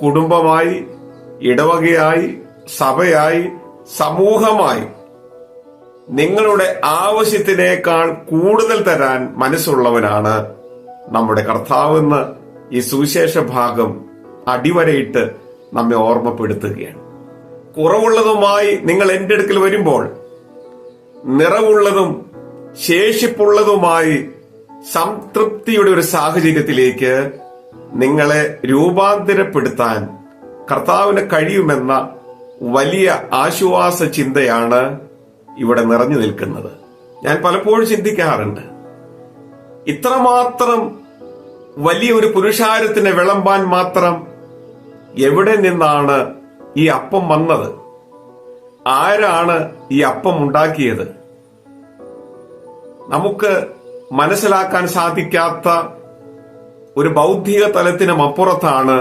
കുടുംബമായി, ഇടവകയായി, സഭയായി, സമൂഹമായി നിങ്ങളുടെ ആവശ്യത്തിനേക്കാൾ കൂടുതൽ തരാൻ മനസ്സുള്ളവനാണ് നമ്മുടെ കർത്താവെന്ന് ഈ സുവിശേഷ ഭാഗം അടിവരയിട്ട് നമ്മെ ഓർമ്മപ്പെടുത്തുകയാണ്. കുറവുള്ളതുമായി നിങ്ങൾ എന്റെ അടുക്കൽ വരുമ്പോൾ നിറവുള്ളതും ശേഷിപ്പുള്ളതുമായി സംതൃപ്തിയുടെ ഒരു സാഹചര്യത്തിലേക്ക് നിങ്ങളെ രൂപാന്തരപ്പെടുത്താൻ കർത്താവിന് കഴിയുമെന്ന വലിയ ആശ്വാസ ചിന്തയാണ് ഇവിടെ നിറഞ്ഞു നിൽക്കുന്നത്. ഞാൻ പലപ്പോഴും ചിന്തിക്കാറുണ്ട്, ഇത്രമാത്രം വലിയ ഒരു പുരുഷാരത്തിനെ വിളമ്പാൻ മാത്രം എവിടെ നിന്നാണ് ഈ അപ്പം വന്നത്? ആരാണ് ഈ അപ്പം ഉണ്ടാക്കിയത്? നമുക്ക് മനസ്സിലാക്കാൻ സാധിക്കാത്ത ഒരു ബൗദ്ധിക തലത്തിനും അപ്പുറത്താണ്